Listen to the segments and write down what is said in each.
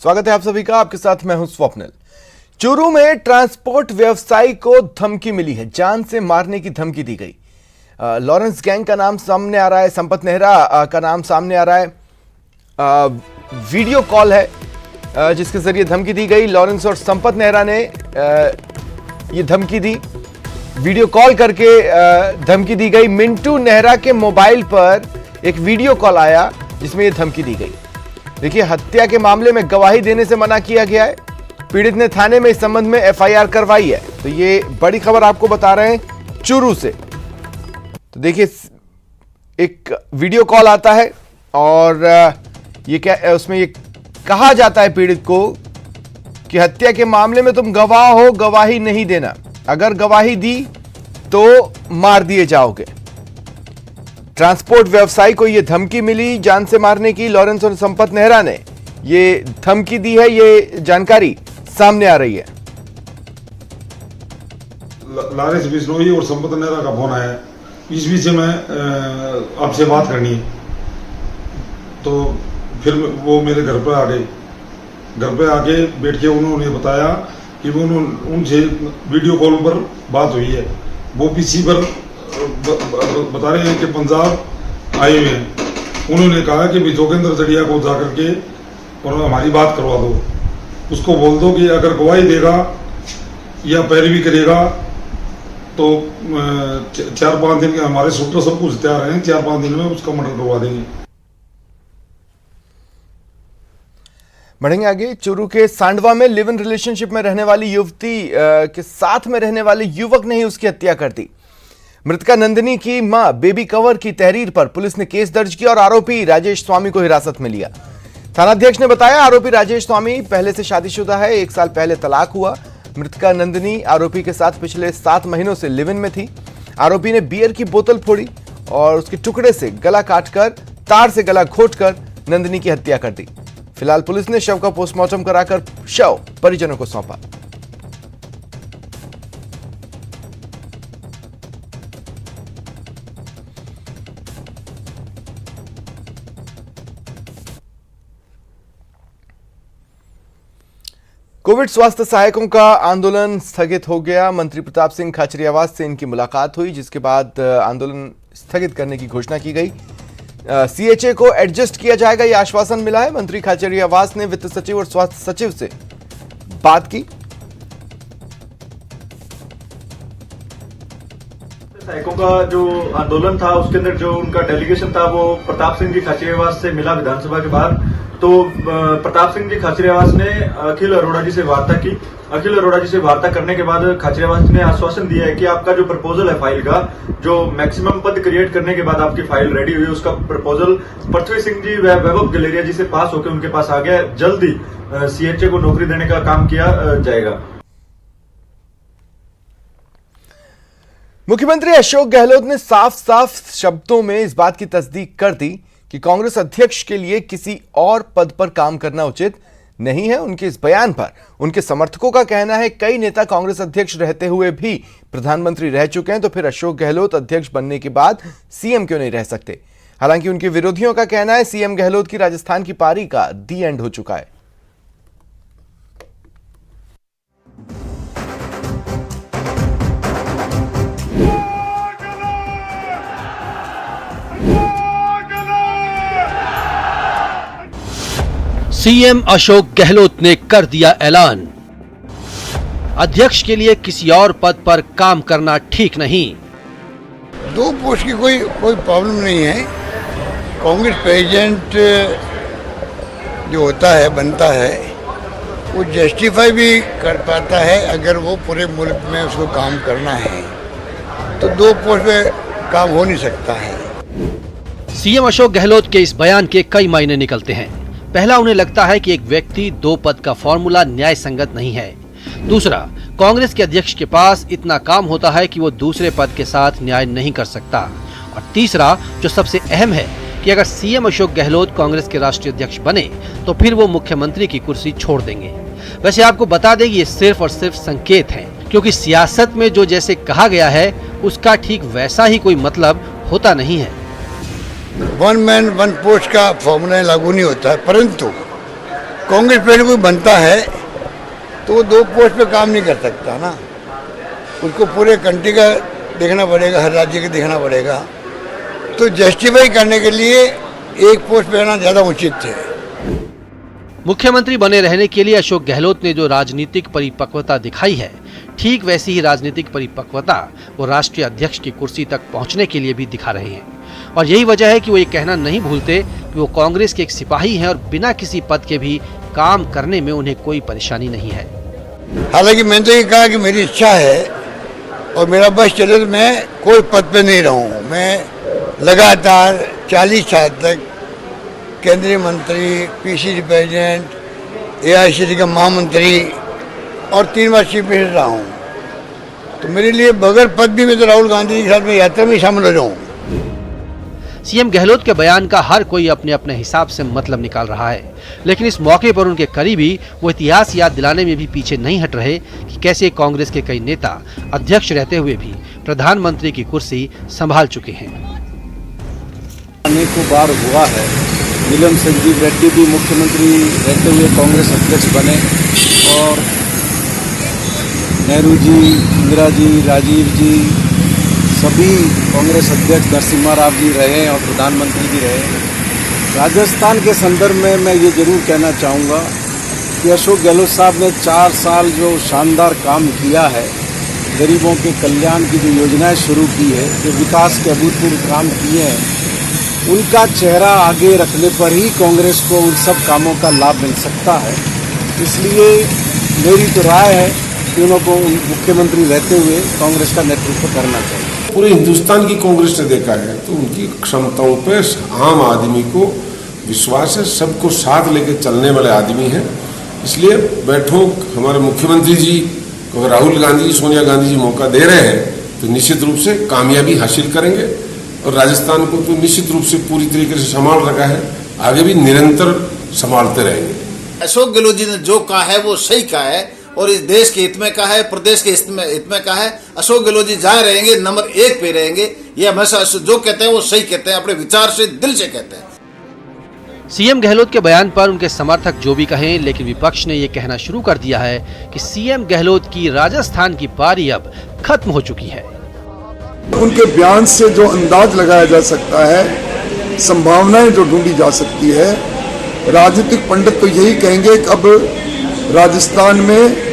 स्वागत है आप सभी का, आपके साथ मैं हूं स्वप्निल। चूरू में ट्रांसपोर्ट व्यवसायी को धमकी मिली है, जान से मारने की धमकी दी गई। लॉरेंस गैंग का नाम सामने आ रहा है, संपत नेहरा का नाम सामने आ रहा है। वीडियो कॉल है जिसके जरिए धमकी दी गई। लॉरेंस और संपत नेहरा ने ये धमकी दी, वीडियो कॉल करके धमकी दी गई। मिंटू नेहरा के मोबाइल पर एक वीडियो कॉल आया जिसमें ये धमकी दी गई। देखिए, हत्या के मामले में गवाही देने से मना किया गया है। पीड़ित ने थाने में इस संबंध में एफआईआर करवाई है। तो ये बड़ी खबर आपको बता रहे हैं चूरू से। तो देखिए, एक वीडियो कॉल आता है और ये क्या, उसमें ये कहा जाता है पीड़ित को कि हत्या के मामले में तुम गवाह हो, गवाही नहीं देना, अगर गवाही दी तो मार दिए जाओगे। ट्रांसपोर्ट व्यवसायी को यह धमकी मिली जान से मारने की। लॉरेंस और संपत नेहरा ने यह धमकी दी है, ये जानकारी सामने आ रही है। लॉरेंस बिश्नोई और संपत नेहरा का फोन आया, इस विषय में आपसे बात करनी है। तो फिर वो मेरे घर पर आ गए। घर पे आके बैठ के उन्होंने बताया कि वो उनसे वीडियो कॉल पर बात हुई है। वो पीसी पर बता रहे हैं कि पंजाब आए हुए हैं। उन्होंने कहा कि जोगेंद्र जड़िया को जाकर के और हमारी बात करवा दो, उसको बोल दो कि अगर गवाही देगा या पैरवी करेगा तो 4-5 दिन के हमारे सूत्र सब कुछ तैयार हैं, 4-5 दिन में उसका मर्डर करवा देंगे। बढ़ेंगे आगे। चूरू के सांडवा में लिव इन रिलेशनशिप में रहने वाली युवती के साथ में रहने वाले युवक ने ही उसकी हत्या कर दी। मृतका नंदिनी की मां बेबी कवर की तहरीर पर पुलिस ने केस दर्ज किया और आरोपी राजेश स्वामी को हिरासत में लिया। थानाध्यक्ष ने बताया, आरोपी राजेश स्वामी पहले से शादीशुदा है, 1 साल पहले तलाक हुआ। मृतका नंदिनी आरोपी के साथ पिछले 7 महीनों से लिव इन में थी। आरोपी ने बियर की बोतल फोड़ी और उसके टुकड़े से गला काटकर तार से गला घोंटकर नंदिनी की हत्या कर दी। फिलहाल पुलिस ने शव का पोस्टमार्टम कराकर शव परिजनों को सौंपा। कोविड स्वास्थ्य सहायकों का आंदोलन स्थगित हो गया। मंत्री प्रताप सिंह खाचरियावास से इनकी मुलाकात हुई, जिसके बाद आंदोलन स्थगित करने की घोषणा की गई। सीएचए को एडजस्ट किया जाएगा, यह आश्वासन मिला है। मंत्री खाचरियावास ने वित्त सचिव और स्वास्थ्य सचिव से बात की। सहायकों का जो आंदोलन था उसके अंदर जो उनका डेलीगेशन था वो प्रताप सिंह जी खाचरियावास से मिला विधानसभा के बाहर। तो प्रताप सिंह जी खाचरियावास ने अखिल अरोड़ा जी से वार्ता की। अखिल अरोड़ा जी से वार्ता करने के बाद खाचरियावास ने आश्वासन दिया है कि आपका जो प्रपोजल है फाइल का, जो मैक्सिमम पद क्रिएट करने के बाद आपकी फाइल रेडी हुई, उसका प्रपोजल पृथ्वी सिंह जी व वैभव गलेरिया जी से पास होकर उनके पास आ गया। जल्द ही सीएचए को नौकरी देने का काम किया जाएगा। मुख्यमंत्री अशोक गहलोत ने साफ साफ शब्दों में इस बात की तस्दीक कर दी कि कांग्रेस अध्यक्ष के लिए किसी और पद पर काम करना उचित नहीं है। उनके इस बयान पर उनके समर्थकों का कहना है, कई नेता कांग्रेस अध्यक्ष रहते हुए भी प्रधानमंत्री रह चुके हैं, तो फिर अशोक गहलोत अध्यक्ष बनने के बाद सीएम क्यों नहीं रह सकते। हालांकि उनके विरोधियों का कहना है, सीएम गहलोत की राजस्थान की पारी का दी एंड हो चुका है। सीएम अशोक गहलोत ने कर दिया ऐलान, अध्यक्ष के लिए किसी और पद पर काम करना ठीक नहीं। 2 पोस्ट की कोई प्रॉब्लम नहीं है। कांग्रेस प्रेसिडेंट जो होता है, बनता है, वो जस्टिफाई भी कर पाता है अगर वो पूरे मुल्क में उसको काम करना है, तो 2 पोस्ट पे काम हो नहीं सकता है। सीएम अशोक गहलोत के इस बयान के कई मायने निकलते हैं। पहला, उन्हें लगता है कि एक व्यक्ति 2 पद का फॉर्मूला न्याय संगत नहीं है। दूसरा, कांग्रेस के अध्यक्ष के पास इतना काम होता है कि वो दूसरे पद के साथ न्याय नहीं कर सकता। और तीसरा, जो सबसे अहम है, कि अगर सीएम अशोक गहलोत कांग्रेस के राष्ट्रीय अध्यक्ष बने तो फिर वो मुख्यमंत्री की कुर्सी छोड़ देंगे। वैसे आपको बता दें कि ये सिर्फ और सिर्फ संकेत है, क्योंकि सियासत में जो जैसे कहा गया है उसका ठीक वैसा ही कोई मतलब होता नहीं है। 1 मैन 1 पोस्ट का फॉर्मूला लागू नहीं होता है, परंतु कांग्रेस प्रेसिडेंट कोई बनता है तो वो 2 पोस्ट पे काम नहीं कर सकता ना, उसको पूरे कंट्री का देखना पड़ेगा, हर राज्य का देखना पड़ेगा। तो जस्टिफाई करने के लिए एक पोस्ट पे रहना ज़्यादा उचित है। मुख्यमंत्री बने रहने के लिए अशोक गहलोत ने जो राजनीतिक परिपक्वता दिखाई है, ठीक वैसी ही राजनीतिक परिपक्वता वो राष्ट्रीय अध्यक्ष की कुर्सी तक पहुंचने के लिए भी दिखा रहे हैं। और यही वजह है कि वो ये कहना नहीं भूलते कि वो कांग्रेस के एक सिपाही हैं और बिना किसी पद के भी काम करने में उन्हें कोई परेशानी नहीं है। हालांकि मैंने तो ये कहा कि मेरी इच्छा है और मेरा बस चले तो मैं कोई पद पे नहीं रहूं। मैं लगातार 40 साल तक केंद्रीय मंत्री, पीसीसी प्रेसिडेंट, एआईसीसी का महामंत्री और 3 बार चीफ मिनिस्टर रहा हूँ। तो मेरे लिए बगैर पद भी मैं तो राहुल गांधी के साथ में यात्रा में शामिल हो जाऊँ। सीएम गहलोत के बयान का हर कोई अपने अपने हिसाब से मतलब निकाल रहा है, लेकिन इस मौके पर उनके करीबी वो इतिहास याद दिलाने में भी पीछे नहीं हट रहे कि कैसे कांग्रेस के कई नेता अध्यक्ष रहते हुए भी प्रधानमंत्री की कुर्सी संभाल चुके हैं। अनेकों बार हुआ है। नीलम संजीव रेड्डी भी मुख्यमंत्री रहते हुए कांग्रेस अध्यक्ष बने और नेहरू जी, इंदिरा जी, राजीव जी सभी कांग्रेस अध्यक्ष नरसिम्हा राव जी रहे और प्रधानमंत्री भी रहे। राजस्थान के संदर्भ में मैं ये जरूर कहना चाहूँगा कि अशोक गहलोत साहब ने 4 साल जो शानदार काम किया है, गरीबों के कल्याण की जो योजनाएं शुरू की है, जो विकास के अभूतपूर्व काम किए हैं, उनका चेहरा आगे रखने पर ही कांग्रेस को उन सब कामों का लाभ मिल सकता है। इसलिए मेरी तो राय है कि उनको मुख्यमंत्री रहते हुए कांग्रेस का नेतृत्व करना चाहिए। पूरे हिंदुस्तान की कांग्रेस ने देखा है तो उनकी क्षमताओं पे आम आदमी को विश्वास है, सबको साथ लेके चलने वाले आदमी हैं। इसलिए बैठो हमारे मुख्यमंत्री जी को अगर राहुल गांधी, सोनिया गांधी जी मौका दे रहे हैं तो निश्चित रूप से कामयाबी हासिल करेंगे और राजस्थान को तो निश्चित रूप से पूरी तरीके से संभाल रखा है, आगे भी निरंतर संभालते रहेंगे। अशोक गहलोत जी ने जो कहा है वो सही कहा है और इस देश के हित में कहा है, प्रदेश के हित में कहा है। अशोक गहलोत जी जहाँ रहेंगे नंबर 1 पे रहेंगे। ये हमेशा जो कहते हैं वो सही कहते हैं, अपने विचार से, दिल से कहते हैं। सीएम गहलोत के बयान पर उनके समर्थक जो भी कहें, लेकिन विपक्ष ने ये कहना शुरू कर दिया है कि सीएम गहलोत की राजस्थान की पारी अब खत्म हो चुकी है। उनके बयान से जो अंदाज लगाया जा सकता है, संभावनाएं जो ढूंढी जा सकती है, राजनीतिक पंडित तो यही कहेंगे कि अब राजस्थान में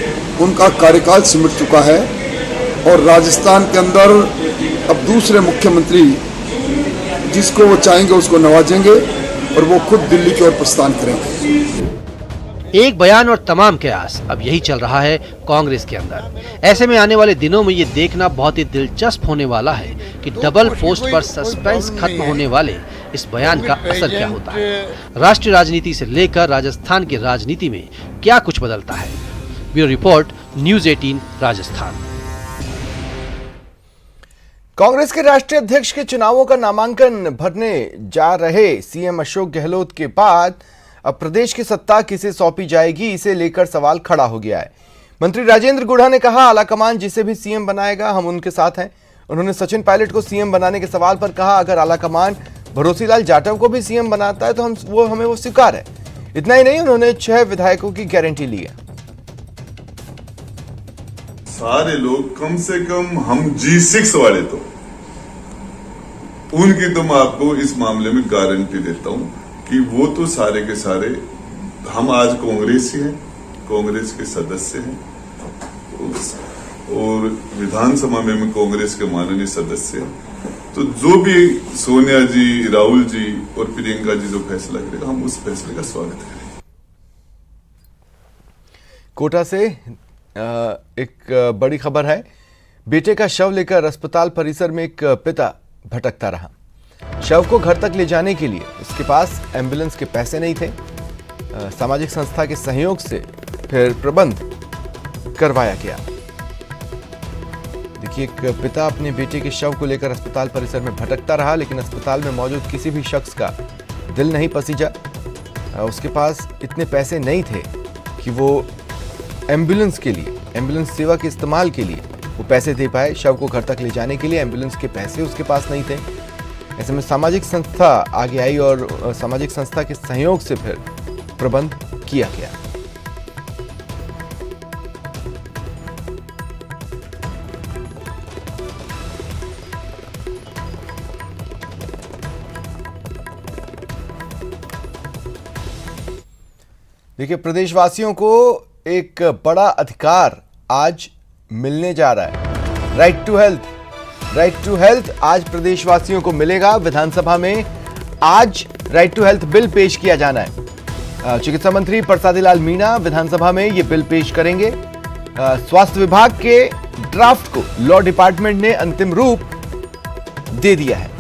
उनका कार्यकाल सिमट चुका है और राजस्थान के अंदर अब दूसरे मुख्यमंत्री जिसको वो चाहेंगे उसको नवाजेंगे और वो खुद दिल्ली की ओर प्रस्थान करेंगे। एक बयान और तमाम कयास अब यही चल रहा है कांग्रेस के अंदर। ऐसे में आने वाले दिनों में ये देखना बहुत ही दिलचस्प होने वाला है कि डबल पोस्ट पर सस्पेंस खत्म होने वाले इस बयान का असर क्या होता है, राष्ट्रीय राजनीति से लेकर राजस्थान की राजनीति में क्या कुछ बदलता है। Bureau report, news 18 Rajasthan. Congress के राष्ट्रीय अध्यक्ष के चुनावों का नामांकन भरने जा रहे सीएम अशोक गहलोत के बाद अब प्रदेश की सत्ता किसे सौंपी जाएगी, इसे लेकर सवाल खड़ा हो गया है। मंत्री राजेंद्र गुढ़ा ने कहा, आलाकमान जिसे भी सीएम बनाएगा हम उनके साथ हैं। उन्होंने सचिन पायलट को सीएम बनाने के सवाल पर कहा, अगर आलाकमान भरोसीलाल जाटव को भी सीएम बनाता है तो हमें वो स्वीकार है। इतना ही नहीं, उन्होंने 6 विधायकों की गारंटी ली है। सारे लोग कम से कम हम G6 वाले तो उनकी तो मैं आपको इस मामले में गारंटी देता हूं कि वो तो सारे के सारे हम आज कांग्रेसी हैं, कांग्रेस के सदस्य हैं और विधानसभा में कांग्रेस के माननीय सदस्य हैं। तो जो भी सोनिया जी, राहुल जी और प्रियंका जी जो फैसला करेगा हम उस फैसले का स्वागत करेंगे। कोटा से एक बड़ी खबर है। बेटे का शव लेकर अस्पताल परिसर में एक पिता भटकता रहा। शव को घर तक ले जाने के लिए उसके पास एम्बुलेंस के पैसे नहीं थे। सामाजिक संस्था के सहयोग से फिर प्रबंध करवाया गया। देखिए, एक पिता अपने बेटे के शव को लेकर अस्पताल परिसर में भटकता रहा, लेकिन अस्पताल में मौजूद किसी भी शख्स का दिल नहीं पसीजा। उसके पास इतने पैसे नहीं थे कि वो एम्बुलेंस के लिए, एम्बुलेंस सेवा के इस्तेमाल के लिए वो पैसे दे पाए। शव को घर तक ले जाने के लिए एम्बुलेंस के पैसे उसके पास नहीं थे। ऐसे में सामाजिक संस्था आगे आई और सामाजिक संस्था के सहयोग से फिर प्रबंध किया गया। देखिए, प्रदेशवासियों को एक बड़ा अधिकार आज मिलने जा रहा है। राइट टू हेल्थ आज प्रदेशवासियों को मिलेगा। विधानसभा में आज राइट टू हेल्थ बिल पेश किया जाना है। चिकित्सा मंत्री प्रसादी लाल मीणा विधानसभा में ये बिल पेश करेंगे। स्वास्थ्य विभाग के ड्राफ्ट को लॉ डिपार्टमेंट ने अंतिम रूप दे दिया है।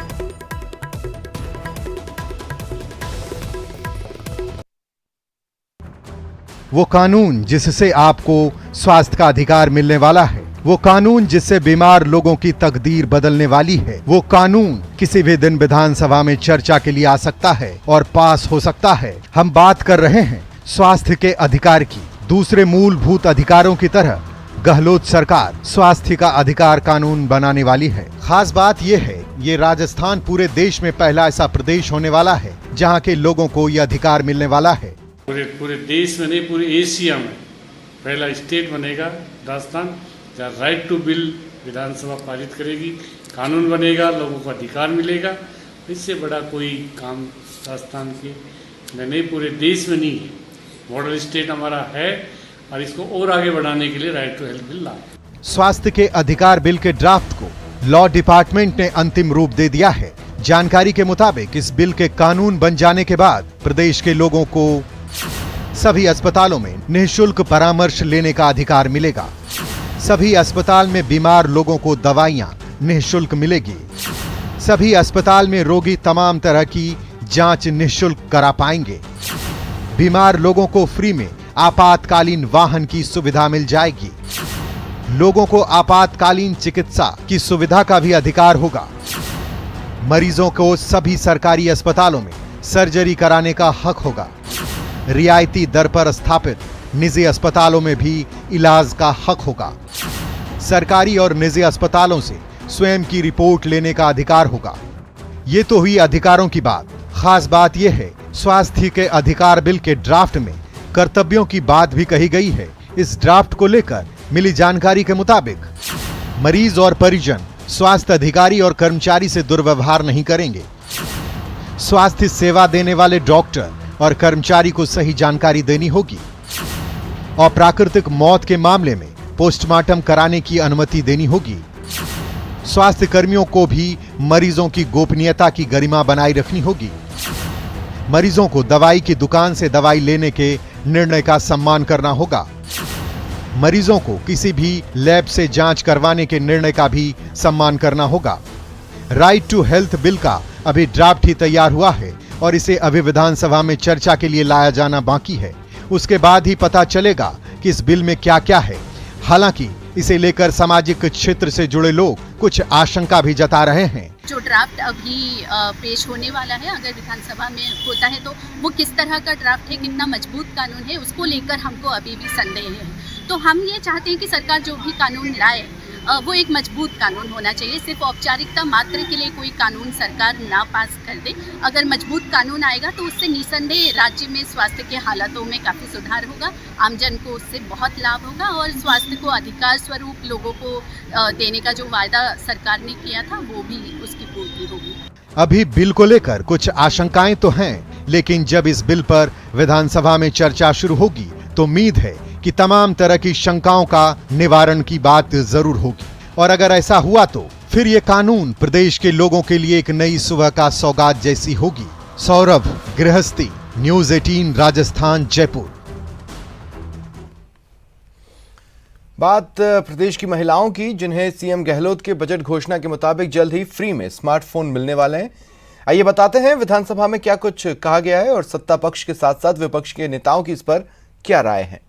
वो कानून जिससे आपको स्वास्थ्य का अधिकार मिलने वाला है, वो कानून जिससे बीमार लोगों की तकदीर बदलने वाली है, वो कानून किसी भी दिन विधानसभा में चर्चा के लिए आ सकता है और पास हो सकता है। हम बात कर रहे हैं स्वास्थ्य के अधिकार की। दूसरे मूलभूत अधिकारों की तरह गहलोत सरकार स्वास्थ्य का अधिकार कानून बनाने वाली है। खास बात यह है, ये राजस्थान पूरे देश में पहला ऐसा प्रदेश होने वाला है जहाँ के लोगों को यह अधिकार मिलने वाला है। पूरे देश में नहीं, पूरे एशिया में पहला स्टेट बनेगा राजस्थान, जहाँ राइट टू बिल विधानसभा पारित करेगी, कानून बनेगा, लोगों को अधिकार मिलेगा। इससे बड़ा कोई काम राजस्थान के में नहीं, पूरे देश में नहीं है। मॉडल स्टेट हमारा है और इसको और आगे बढ़ाने के लिए राइट टू हेल्थ बिल लाए। स्वास्थ्य के अधिकार बिल के ड्राफ्ट को लॉ डिपार्टमेंट ने अंतिम रूप दे दिया है। जानकारी के मुताबिक इस बिल के कानून बन जाने के बाद प्रदेश के लोगों को सभी अस्पतालों में निःशुल्क परामर्श लेने का अधिकार मिलेगा। सभी अस्पताल में बीमार लोगों को दवाइयां निःशुल्क मिलेगी। सभी अस्पताल में रोगी तमाम तरह की जांच निःशुल्क करा पाएंगे। बीमार लोगों को फ्री में आपातकालीन वाहन की सुविधा मिल जाएगी। लोगों को आपातकालीन चिकित्सा की सुविधा का भी अधिकार होगा। मरीजों को सभी सरकारी अस्पतालों में सर्जरी कराने का हक होगा। रियायती दर पर स्थापित निजी अस्पतालों में भी इलाज का हक होगा। सरकारी और निजी अस्पतालों से स्वयं की रिपोर्ट लेने का अधिकार होगा। ये तो हुई अधिकारों की बात। खास बात यह है, स्वास्थ्य के अधिकार बिल के ड्राफ्ट में कर्तव्यों की बात भी कही गई है। इस ड्राफ्ट को लेकर मिली जानकारी के मुताबिक मरीज और परिजन स्वास्थ्य अधिकारी और कर्मचारी से दुर्व्यवहार नहीं करेंगे। स्वास्थ्य सेवा देने वाले डॉक्टर और कर्मचारी को सही जानकारी देनी होगी और प्राकृतिक मौत के मामले में पोस्टमार्टम कराने की अनुमति देनी होगी। स्वास्थ्य कर्मियों को भी मरीजों की गोपनीयता की गरिमा बनाए रखनी होगी। मरीजों को दवाई की दुकान से दवाई लेने के निर्णय का सम्मान करना होगा। मरीजों को किसी भी लैब से जांच करवाने के निर्णय का भी सम्मान करना होगा। राइट टू हेल्थ बिल का अभी ड्राफ्ट ही तैयार हुआ है और इसे अभी विधानसभा में चर्चा के लिए लाया जाना बाकी है। उसके बाद ही पता चलेगा कि इस बिल में क्या क्या है। हालांकि इसे लेकर सामाजिक क्षेत्र से जुड़े लोग कुछ आशंका भी जता रहे हैं। जो ड्राफ्ट अभी पेश होने वाला है, अगर विधानसभा में होता है तो वो किस तरह का ड्राफ्ट है, कितना मजबूत कानून है, उसको लेकर हमको अभी भी संदेह है। तो हम ये चाहते हैं कि सरकार जो भी कानून लाए वो एक मजबूत कानून होना चाहिए। सिर्फ औपचारिकता मात्र के लिए कोई कानून सरकार ना पास कर दे। अगर मजबूत कानून आएगा तो उससे निसंदेह राज्य में स्वास्थ्य के हालातों में काफ़ी सुधार होगा, आमजन को उससे बहुत लाभ होगा और स्वास्थ्य को अधिकार स्वरूप लोगों को देने का जो वायदा सरकार ने किया था वो भी उसकी पूर्ति होगी। अभी बिल को लेकर कुछ आशंकाएं तो हैं, लेकिन जब इस बिल पर विधानसभा में चर्चा शुरू होगी तो उम्मीद है कि तमाम तरह की शंकाओं का निवारण की बात जरूर होगी। और अगर ऐसा हुआ तो फिर ये कानून प्रदेश के लोगों के लिए एक नई सुबह का सौगात जैसी होगी। सौरभ गृहस्थी, न्यूज़ 18 राजस्थान, जयपुर। बात प्रदेश की महिलाओं की, जिन्हें सीएम गहलोत के बजट घोषणा के मुताबिक जल्द ही फ्री में स्मार्टफोन मिलने वाले हैं। आइए बताते हैं विधानसभा में क्या कुछ कहा गया है और सत्ता पक्ष के साथ साथ विपक्ष के नेताओं की इस पर क्या राय है।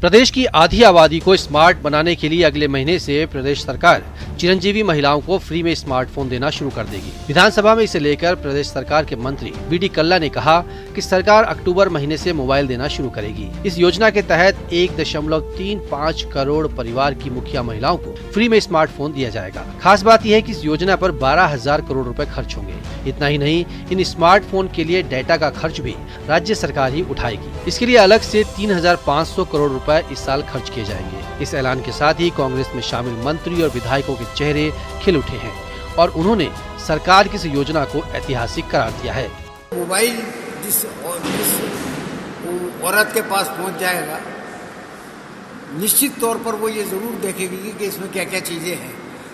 प्रदेश की आधी आबादी को स्मार्ट बनाने के लिए अगले महीने से प्रदेश सरकार चिरंजीवी महिलाओं को फ्री में स्मार्टफोन देना शुरू कर देगी। विधानसभा में इसे लेकर प्रदेश सरकार के मंत्री बीडी कल्ला ने कहा कि सरकार अक्टूबर महीने से मोबाइल देना शुरू करेगी। इस योजना के तहत 1.35 करोड़ परिवार की मुखिया महिलाओं को फ्री में स्मार्टफोन दिया जाएगा। खास बात यह है कि इस योजना पर 12,000 करोड़ रुपए खर्च होंगे। इतना ही नहीं, इन स्मार्टफोन के लिए डेटा का खर्च भी राज्य सरकार ही उठाएगी। इसके लिए अलग से 3,500 करोड़ रुपए इस साल खर्च किए जाएंगे। इस ऐलान के साथ ही कांग्रेस में शामिल मंत्री और विधायकों के चेहरे खिल उठे हैं और उन्होंने सरकार की इस योजना को ऐतिहासिक करार दिया है। मोबाइल जिस औरत के पास पहुंच जाएगा, निश्चित तौर पर वो ये जरूर देखेगी कि इसमें क्या क्या चीजें हैं।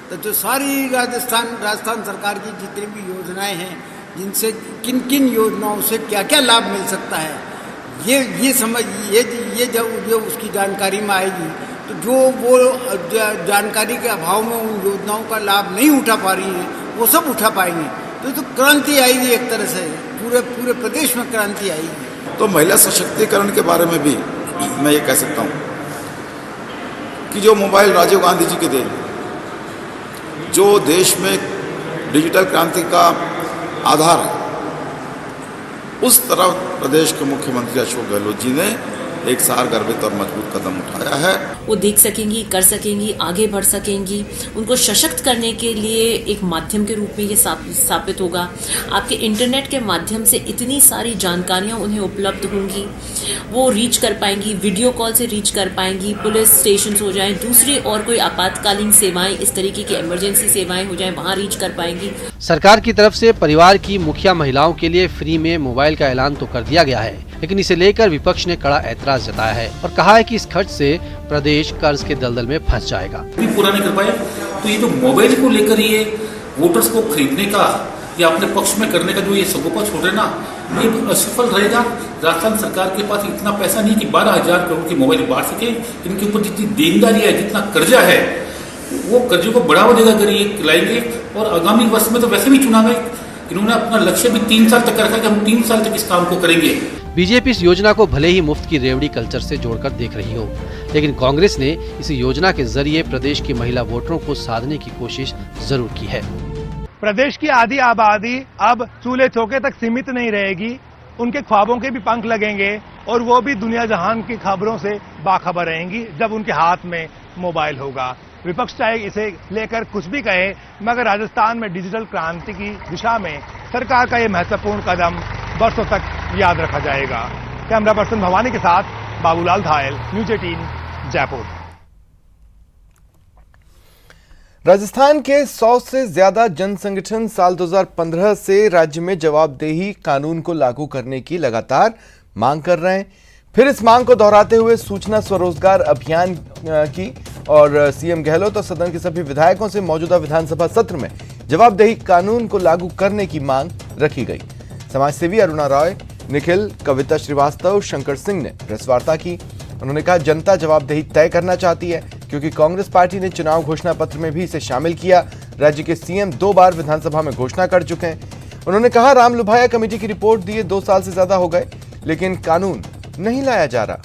तो जो सारी राजस्थान सरकार की जितनी भी योजनाएं हैं, जिनसे किन किन योजनाओं से क्या क्या लाभ मिल सकता है, ये जब उसकी जानकारी में आएगी तो जो वो जानकारी के अभाव में उन योजनाओं का लाभ नहीं उठा पा रही है, वो सब उठा पाएंगे। तो क्रांति आएगी, एक तरह से पूरे प्रदेश में क्रांति आएगी। तो महिला सशक्तिकरण के बारे में भी मैं ये कह सकता हूँ कि जो मोबाइल राजीव गांधी जी के देन, जो देश में डिजिटल क्रांति का आधार है, उस तरफ प्रदेश के मुख्यमंत्री अशोक गहलोत जी ने एक सार गर्भित और मजबूत कदम उठाया है। वो देख सकेंगी, कर सकेंगी, आगे बढ़ सकेंगी। उनको सशक्त करने के लिए एक माध्यम के रूप में ये साबित होगा। आपके इंटरनेट के माध्यम से इतनी सारी जानकारियां उन्हें उपलब्ध होंगी, वो रीच कर पाएंगी, वीडियो कॉल से रीच कर पाएंगी, पुलिस स्टेशन हो जाएं, दूसरी और कोई आपातकालीन सेवाएं, इस तरीके की इमरजेंसी सेवाएं हो जाएं, वहां रीच कर पाएंगी। सरकार की तरफ से परिवार की मुखिया महिलाओं के लिए फ्री में मोबाइल का ऐलान तो कर दिया गया है, लेकिन इसे लेकर विपक्ष ने कड़ा ऐतराज जताया है और कहा है कि इस खर्च से प्रदेश कर्ज के दलदल में फंस जाएगा। पूरा नहीं कर पाए तो ये जो मोबाइल को लेकर ये वोटर्स को खरीदने का या अपने पक्ष में करने का जो ये सगोपा छोड़ रहे ना, ये असफल रहेगा। राजस्थान सरकार के पास इतना पैसा नहीं कि 12,000 करोड़ की मोबाइल बांट सके। इनके ऊपर जितनी देनदारी है, जितना कर्जा है, वो कर्जे को बढ़ावा देगा कर ये लाएंगे। और आगामी वर्ष में तो वैसे भी चुनाव है, इन्होंने अपना लक्ष्य भी 3 साल तक रखा कि हम 3 साल तक इस काम को करेंगे। बीजेपी इस योजना को भले ही मुफ्त की रेवड़ी कल्चर से जोड़कर देख रही हो, लेकिन कांग्रेस ने इस योजना के जरिए प्रदेश की महिला वोटरों को साधने की कोशिश जरूर की है। प्रदेश की आधी आबादी अब चूल्हे चौके तक सीमित नहीं रहेगी, उनके ख्वाबों के भी पंख लगेंगे और वो भी दुनिया जहान की खबरों से बाखबर रहेंगी जब उनके हाथ में मोबाइल होगा। विपक्ष चाहे इसे लेकर कुछ भी कहे, मगर राजस्थान में डिजिटल क्रांति की दिशा में सरकार का ये महत्वपूर्ण कदम वर्षों तक याद रखा जाएगा। कैमरा पर्सन भवानी के साथ बाबूलाल धायल, न्यूज 18 जयपुर। राजस्थान के 100 से ज्यादा जन संगठन साल 2015 से राज्य में जवाबदेही कानून को लागू करने की लगातार मांग कर रहे हैं। फिर इस मांग को दोहराते हुए सूचना स्वरोजगार अभियान की और सीएम गहलोत और सदन के सभी विधायकों से मौजूदा विधानसभा सत्र में जवाबदेही कानून को लागू करने की मांग रखी गई। समाजसेवी अरुणा रॉय, निखिल, कविता श्रीवास्तव, शंकर सिंह ने प्रेस वार्ता की। उन्होंने कहा जनता जवाबदेही तय करना चाहती है क्योंकि कांग्रेस पार्टी ने चुनाव घोषणा पत्र में भी इसे शामिल किया। राज्य के सीएम 2 बार विधानसभा में घोषणा कर चुके हैं। उन्होंने कहा राम लुभाया कमेटी की रिपोर्ट दिए 2 साल से ज्यादा हो गए, लेकिन कानून नहीं लाया जा रहा।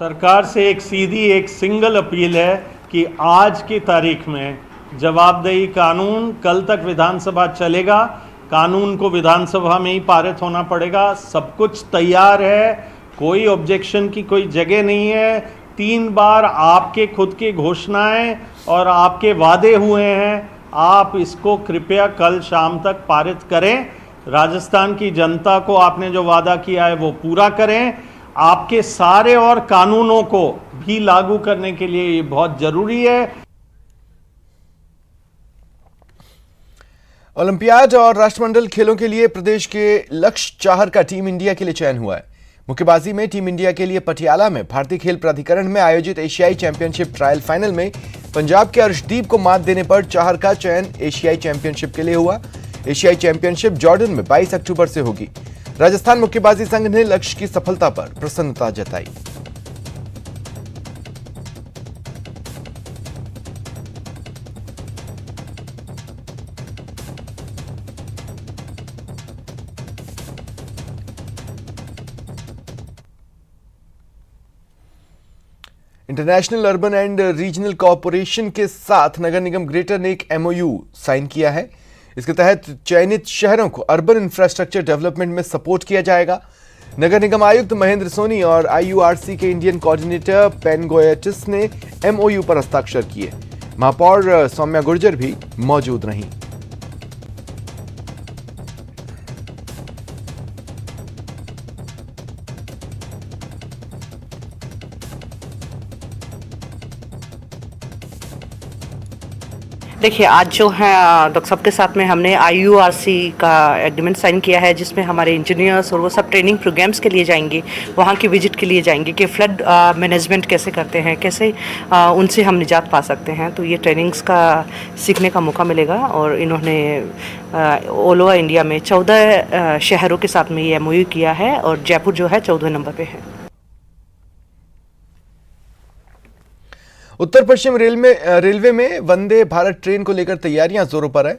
सरकार से एक सीधी एक सिंगल अपील है कि आज की तारीख में जवाबदेही कानून कल तक विधानसभा चलेगा, कानून को विधानसभा में ही पारित होना पड़ेगा। सब कुछ तैयार है, कोई ऑब्जेक्शन की कोई जगह नहीं है। 3 बार आपके खुद की घोषणाएं और आपके वादे हुए हैं, आप इसको कृपया कल शाम तक पारित करें। राजस्थान की जनता को आपने जो वादा किया है वो पूरा करें। आपके सारे और कानूनों को भी लागू करने के लिए ये बहुत जरूरी है। ओलंपियाड और राष्ट्रमंडल खेलों के लिए प्रदेश के लक्ष्य चाहर का टीम इंडिया के लिए चयन हुआ है। मुक्केबाजी में टीम इंडिया के लिए पटियाला में भारतीय खेल प्राधिकरण में आयोजित एशियाई चैंपियनशिप ट्रायल फाइनल में पंजाब के अर्शदीप को मात देने पर चाहर का चयन एशियाई चैंपियनशिप के लिए हुआ। एशियाई चैंपियनशिप जॉर्डन में 22 अक्टूबर से होगी। राजस्थान मुक्केबाजी संघ ने लक्ष्य की सफलता पर प्रसन्नता जताई। International urban and regional corporation के साथ नगर निगम ग्रेटर ने एक MOU साइन किया है। इसके तहत चयनित शहरों को अर्बन इंफ्रास्ट्रक्चर डेवलपमेंट में सपोर्ट किया जाएगा। नगर निगम आयुक्त महेंद्र सोनी और IURC के इंडियन कोऑर्डिनेटर पेनगोयटिस ने MOU पर हस्ताक्षर किए। महापौर सौम्या गुर्जर भी मौजूद रहीं। देखिए, आज जो है डॉक्टर साहब के साथ में हमने IURC का एग्रीमेंट साइन किया है, जिसमें हमारे इंजीनियर्स और वो सब ट्रेनिंग प्रोग्राम्स के लिए जाएंगे, वहाँ की विजिट के लिए जाएंगे कि फ्लड मैनेजमेंट कैसे करते हैं, कैसे उनसे हम निजात पा सकते हैं। तो ये ट्रेनिंग्स का सीखने का मौका मिलेगा। और इन्होंने ऑल ओवर इंडिया में 14 शहरों के साथ में ये MOU किया है और जयपुर जो है 14 नंबर पे है। उत्तर पश्चिम रेलवे में वंदे भारत ट्रेन को लेकर तैयारियां जोरों पर है।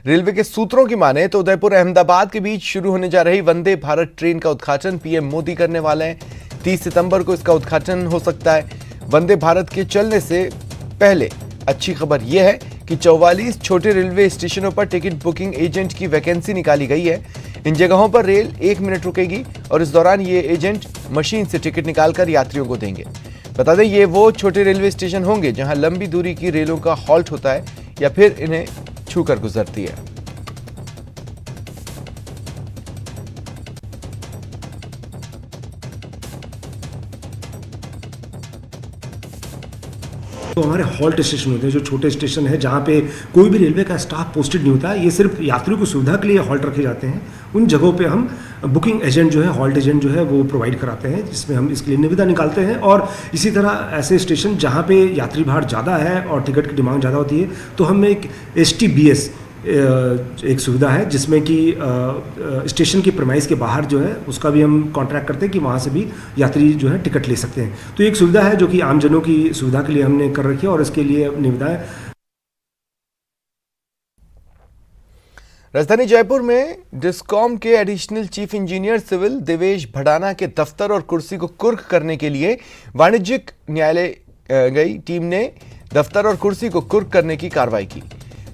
रेलवे के सूत्रों की माने तो उदयपुर अहमदाबाद के बीच शुरू होने जा रही वंदे भारत ट्रेन का उद्घाटन PM मोदी करने वाले हैं। 30 सितंबर को इसका उद्घाटन हो सकता है। वंदे भारत के चलने से पहले अच्छी खबर यह है कि 44 छोटे रेलवे स्टेशनों पर टिकट बुकिंग एजेंट की वैकेंसी निकाली गई है। इन जगहों पर रेल 1 मिनट रुकेगी और इस दौरान ये एजेंट मशीन से टिकट निकालकर यात्रियों को देंगे। बता दें, ये वो छोटे रेलवे स्टेशन होंगे जहां लंबी दूरी की रेलों का हॉल्ट होता है या फिर इन्हें छूकर गुजरती है। तो हमारे हॉल्ट स्टेशन होते हैं, जो छोटे स्टेशन है जहाँ पे कोई भी रेलवे का स्टाफ पोस्टेड नहीं होता है, ये सिर्फ यात्रियों की सुविधा के लिए हॉल्ट रखे जाते हैं। उन जगहों पे हम बुकिंग एजेंट जो है, हॉल्ट एजेंट जो है वो प्रोवाइड कराते हैं, जिसमें हम इसके लिए निविदा निकालते हैं। और इसी तरह ऐसे स्टेशन जहाँ पे यात्री भार ज़्यादा है और टिकट की डिमांड ज़्यादा होती है, तो हम एक STBS एक सुविधा है, जिसमें कि स्टेशन की प्रेमाइस के बाहर जो है उसका भी हम कॉन्ट्रैक्ट करते हैं कि वहाँ से भी यात्री जो है टिकट ले सकते हैं। तो एक सुविधा है जो कि आमजनों की सुविधा के लिए हमने कर रखी है और इसके लिए निविदाएं। राजधानी जयपुर में डिस्कॉम के additional chief engineer civil Devesh Bhadana के दफ्तर और कुर्सी को कुर्क करने के लिए वाणिज्यिक न्यायालय गई टीम ने दफ्तर और कुर्सी को कुर्क करने की कार्रवाई की।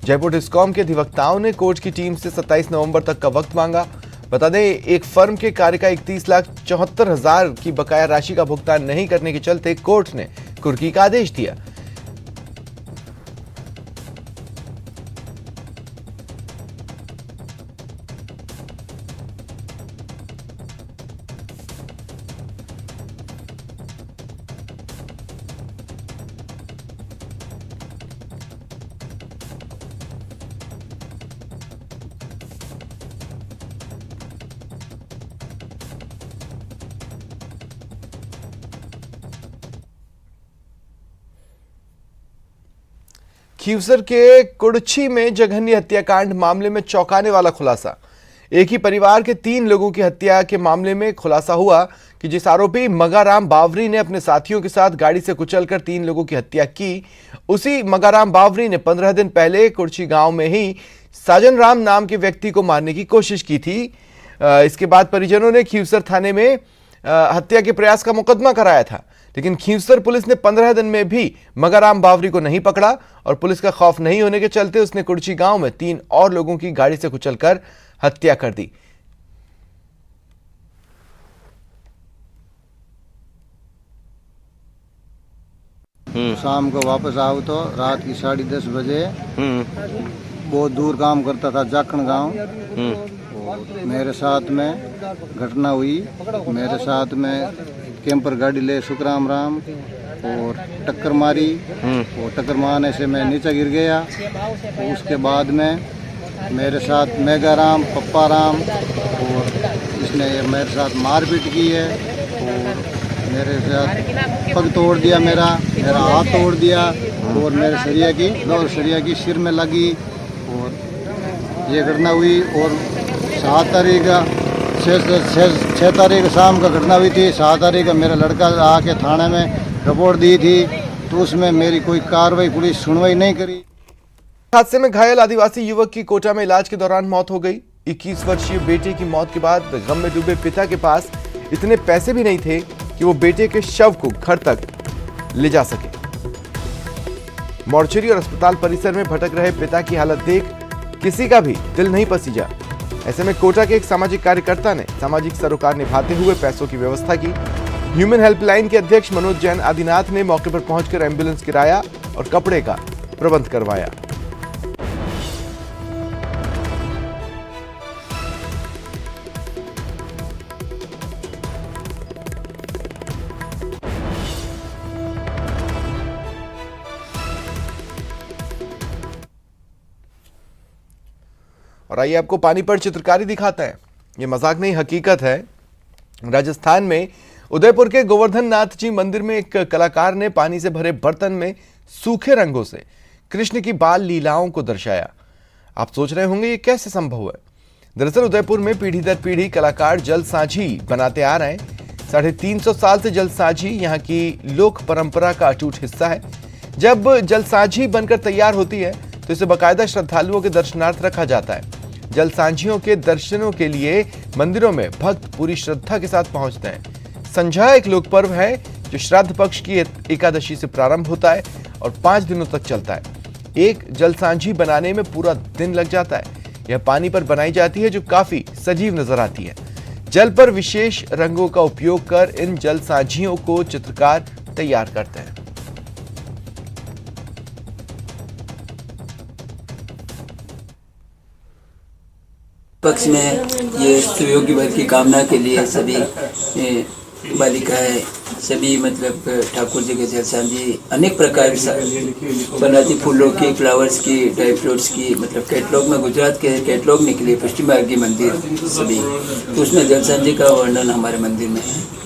जयपुर डिस्कॉम के अधिवक्ताओं ने कोर्ट की टीम से 27 नवंबर तक का वक्त मांगा। बता दें, एक फर्म के कार्य का 31,74,000 की बकाया राशि का भुगतान नहीं करने के चलते कोर्ट ने कुर्की का आदेश दिया। खीवसर के कुड़छी में जघन्य हत्याकांड मामले में चौंकाने वाला खुलासा। एक ही परिवार के 3 लोगों की हत्या के मामले में खुलासा हुआ कि जिस आरोपी मगाराम बावरी ने अपने साथियों के साथ गाड़ी से कुचलकर 3 लोगों की हत्या की, उसी मगाराम बावरी ने 15 दिन पहले कुड़छी गांव में ही साजन राम नाम के व्यक्ति को मारने की कोशिश की थी। इसके बाद परिजनों ने खीवसर थाने में हत्या के प्रयास का मुकदमा कराया था, लेकिन खीवसर पुलिस ने 15 दिन में भी मगाराम बावरी को नहीं पकड़ा और पुलिस का खौफ नहीं होने के चलते उसने कुड़छी गांव में 3 और लोगों की गाड़ी से कुचलकर हत्या कर दी। शाम को वापस आओ तो रात की 10:30 बजे बहुत दूर काम करता था, जाखण गांव। मेरे साथ में घटना हुई। मेरे साथ में कैंपर गाड़ी ले सुखराम राम और टक्कर मारी और टक्कर मारने से मैं नीचे गिर गया। उसके बाद में मेरे साथ मेघाराम, पप्पा राम और इसने मेरे साथ मारपीट की है और मेरे साथ पग तोड़ दिया, मेरा हाथ तोड़ दिया और मेरे सरिया की सिर में लगी। और ये घटना हुई और 7 तारीख 6 तारीख शाम का घटना हुई थी। 7 तारीख का मेरा लड़का आके थाने में रिपोर्ट दी थी, तो उसमें मेरी कोई कार्रवाई पुलिस सुनवाई नहीं करी। हादसे में घायल आदिवासी युवक की कोटा में इलाज के दौरान मौत हो गई। 21 वर्षीय बेटे की मौत के बाद गम में डूबे पिता के पास इतने पैसे भी नहीं थे कि वो बेटे के शव को घर तक ले जा सके। मॉर्चरी और अस्पताल परिसर में भटक रहे पिता की हालत देख किसी का भी दिल नहीं पसीजा। ऐसे में कोटा के एक सामाजिक कार्यकर्ता ने सामाजिक सरोकार निभाते हुए पैसों की व्यवस्था की। ह्यूमन हेल्पलाइन के अध्यक्ष मनोज जैन आदिनाथ ने मौके पर पहुंचकर एम्बुलेंस किराया और कपड़े का प्रबंध करवाया। और आइए आपको पानी पर चित्रकारी दिखाते हैं। ये मजाक नहीं, हकीकत है। राजस्थान में उदयपुर के गोवर्धन नाथ जी मंदिर में एक कलाकार ने पानी से भरे बर्तन में सूखे रंगों से कृष्ण की बाल लीलाओं को दर्शाया। आप सोच रहे होंगे ये कैसे संभव है। दरअसल उदयपुर में पीढ़ी दर पीढ़ी कलाकार जलसाझी बनाते आ रहे हैं। 350 साल से जलसाझी यहाँ की लोक परंपरा का अटूट हिस्सा है। जब जलसाझी बनकर तैयार होती है तो इसे बाकायदा श्रद्धालुओं के दर्शनार्थ रखा जाता है। जलसाझियों के दर्शनों के लिए मंदिरों में भक्त पूरी श्रद्धा के साथ पहुंचते हैं। संझा एक लोक पर्व है जो श्राद्ध पक्ष की एकादशी से प्रारंभ होता है और 5 दिनों तक चलता है। एक जलसाझी बनाने में पूरा दिन लग जाता है। यह पानी पर बनाई जाती है जो काफी सजीव नजर आती है। जल पर विशेष रंगों का उपयोग कर इन जलसाझियों को चित्रकार तैयार करते हैं। पक्ष में ये सुयोगी भर की कामना के लिए सभी बालिकाएं, सभी मतलब ठाकुर जी के जलसाझी अनेक प्रकार की बनाती, फूलों की, फ्लावर्स की, ड्राई फ्रूट्स की, मतलब कैटलॉग में गुजरात के कैटलॉग निकले पश्चिम भारत के मंदिर सभी, तो उसमें जलसाझी का वर्णन हमारे मंदिर में है।